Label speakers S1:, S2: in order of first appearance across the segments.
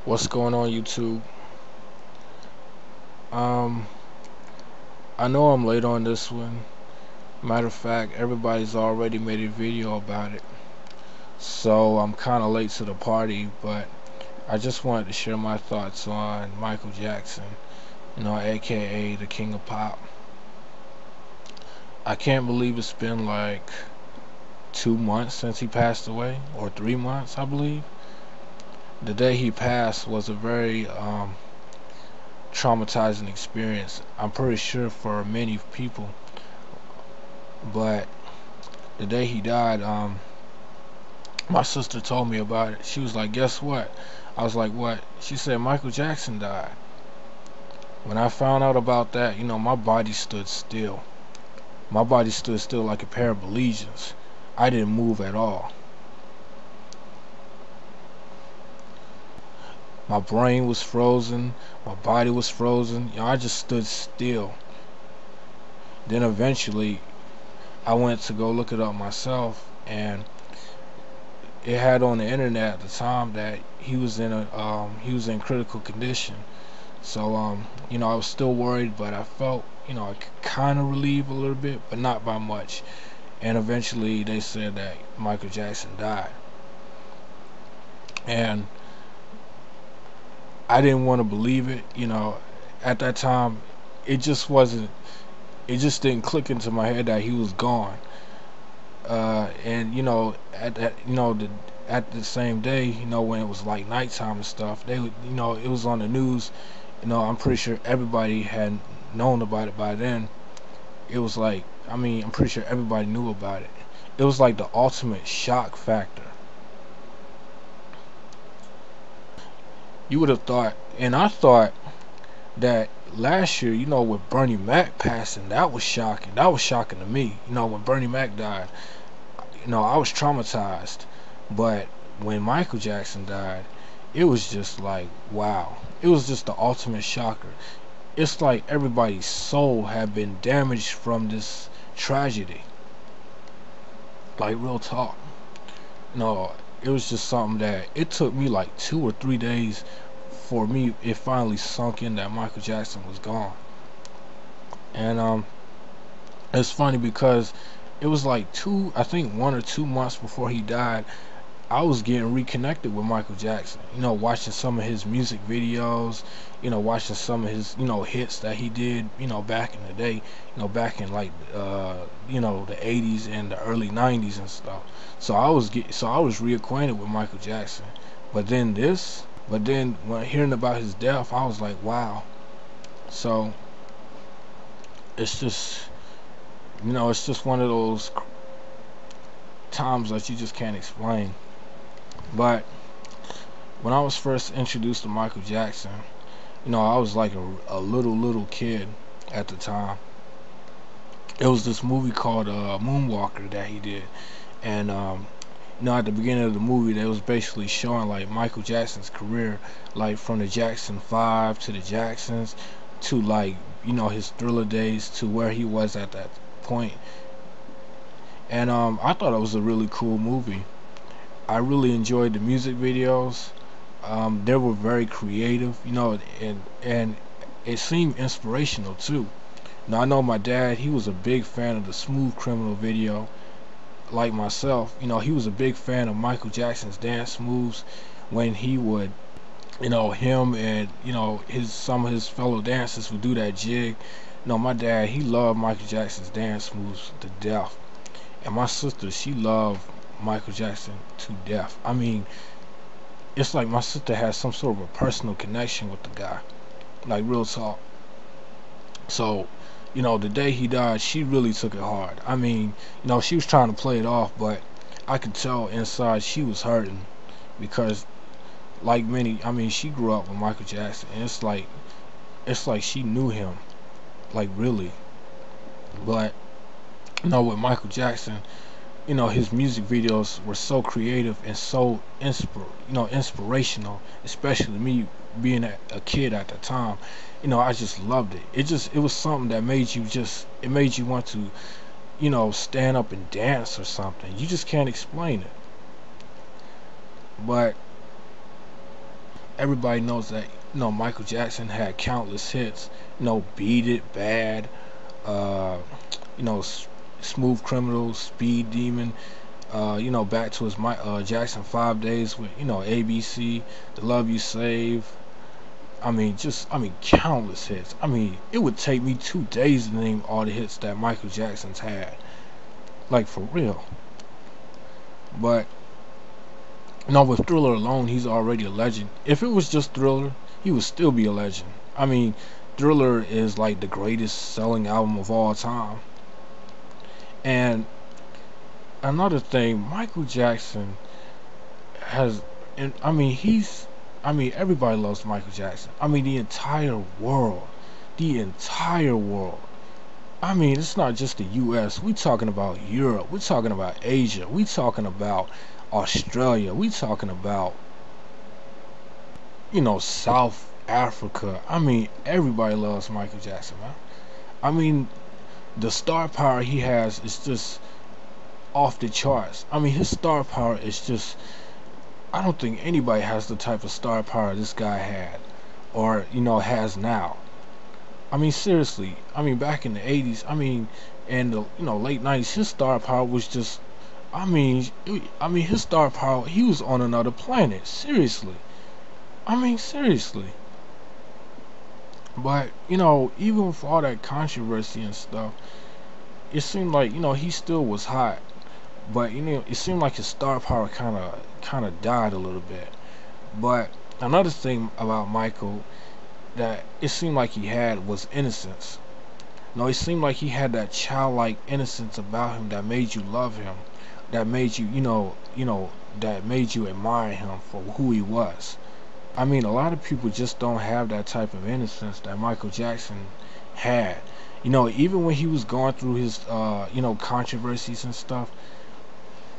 S1: What's going on, YouTube? Um, I know I'm late on this one. Matter of fact, everybody's already made a video about it, so I'm kind of late to the party. But I just wanted to share my thoughts on Michael Jackson, aka the King of Pop. I can't believe it's been like 2 months since he passed away, or 3 months, I believe. The day he passed was a very traumatizing experience, I'm pretty sure, for many people. But the day he died, my sister told me about it. She was like, guess what? I was like, what? She said Michael Jackson died. When I found out about that, my body stood still. My body stood still like a pair of legions. I didn't move at all. My brain was frozen. My body was frozen. I just stood still. Then eventually, I went to go look it up myself, and it had on the internet at the time that he was in critical condition. So I was still worried, but I felt I could kind of relieve a little bit, but not by much. And eventually they said that Michael Jackson died, and I didn't want to believe it. At that time, it just wasn't. It just didn't click into my head that he was gone. And at that at the same day, when it was like nighttime and stuff, they would, it was on the news. I'm pretty sure everybody had known about it by then. It was like, I'm pretty sure everybody knew about it. It was like the ultimate shock factor. You would have thought, and I thought that last year, with Bernie Mac passing, that was shocking. That was shocking to me. When Bernie Mac died, I was traumatized. But when Michael Jackson died, it was just like, wow. It was just the ultimate shocker. It's like everybody's soul had been damaged from this tragedy. Like, real talk. It was just something that it took me like 2 or 3 days for me. It finally sunk in that Michael Jackson was gone. And it's funny because it was like I think 1 or 2 months before he died, I was getting reconnected with Michael Jackson. Watching some of his music videos, watching some of his, hits that he did, back in the day, back in like, the 80s and the early 90s and stuff. So I was reacquainted with Michael Jackson. But then when hearing about his death, I was like, wow. So it's just, it's just one of those times that you just can't explain. But when I was first introduced to Michael Jackson, I was like a little kid at the time. It was this movie called Moonwalker that he did, and at the beginning of the movie, they was basically showing like Michael Jackson's career, like from the Jackson 5 to the Jacksons, to like his Thriller days, to where he was at that point. And I thought it was a really cool movie. I really enjoyed the music videos. They were very creative, and it seemed inspirational too. Now I know my dad, he was a big fan of the Smooth Criminal video, like myself. He was a big fan of Michael Jackson's dance moves when he would, him and some of his fellow dancers would do that jig. My dad, he loved Michael Jackson's dance moves to death, and my sister, she loved Michael Jackson to death. It's like my sister has some sort of a personal connection with the guy, like real talk. So, the day he died, she really took it hard. She was trying to play it off, but I could tell inside she was hurting because, like many, she grew up with Michael Jackson, and it's like she knew him, like really. But with Michael Jackson, his music videos were so creative and so inspirational, especially me being a kid at the time. I just loved it. It was something that made you want to, stand up and dance or something. You just can't explain it. But everybody knows that Michael Jackson had countless hits. Beat It, Bad, uh, you know, S- Smooth Criminal, Speed Demon. Back to his Jackson 5 Days with ABC, The Love You Save. Countless hits. It would take me 2 days to name all the hits that Michael Jackson's had, like for real. But with Thriller alone, he's already a legend. If it was just Thriller, he would still be a legend. Thriller is like the greatest selling album of all time. And another thing, Michael Jackson has, and everybody loves Michael Jackson. The entire world, the entire world. It's not just the U.S. We talking about Europe. We talking about Asia. We talking about Australia. We talking about South Africa. Everybody loves Michael Jackson, man. The star power he has is just off the charts. His star power is just, I don't think anybody has the type of star power this guy had, or has now. Seriously. Back in the 80s, and the late 90s, his star power was just, his star power, he was on another planet. Seriously. Seriously. But even with all that controversy and stuff, it seemed like he still was hot. But it seemed like his star power kind of died a little bit. But another thing about Michael that it seemed like he had was innocence. It seemed like he had that childlike innocence about him that made you love him, that made that made you admire him for who he was. A lot of people just don't have that type of innocence that Michael Jackson had. Even when he was going through his controversies and stuff,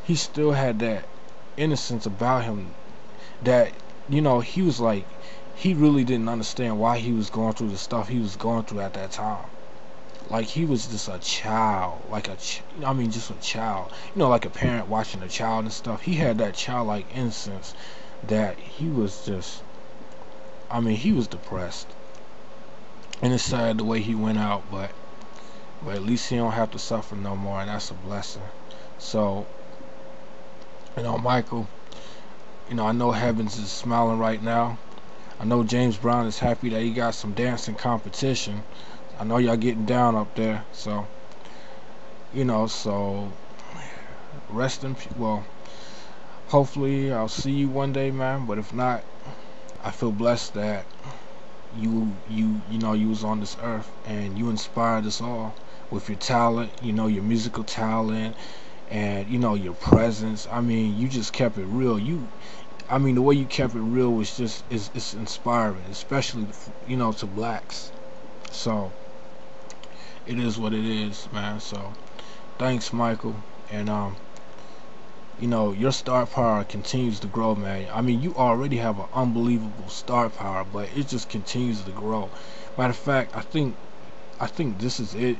S1: he still had that innocence about him that he was like, he really didn't understand why he was going through the stuff he was going through at that time. Like he was just a child, just a child. Like a parent watching a child and stuff. He had that childlike innocence that he was just, he was depressed. And it's sad the way he went out, but at least he don't have to suffer no more, and that's a blessing. So, Michael, I know Heavens is smiling right now. I know James Brown is happy that he got some dancing competition. I know y'all getting down up there, so rest in peace. Well, hopefully I'll see you one day, man. But if not, I feel blessed that you was on this earth and you inspired us all with your talent, your musical talent, and your presence. You just kept it real. The way you kept it real was just it's inspiring, especially to blacks. So it is what it is, man. So thanks, Michael, and your star power continues to grow, man. You already have an unbelievable star power, but it just continues to grow. Matter of fact, I think this is it.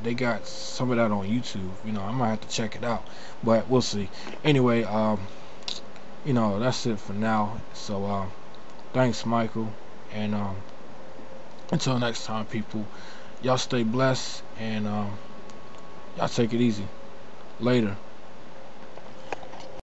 S1: They got some of that on YouTube. I might have to check it out, but we'll see. Anyway, that's it for now. So thanks, Michael, and until next time, people, y'all stay blessed, and y'all take it easy. Later.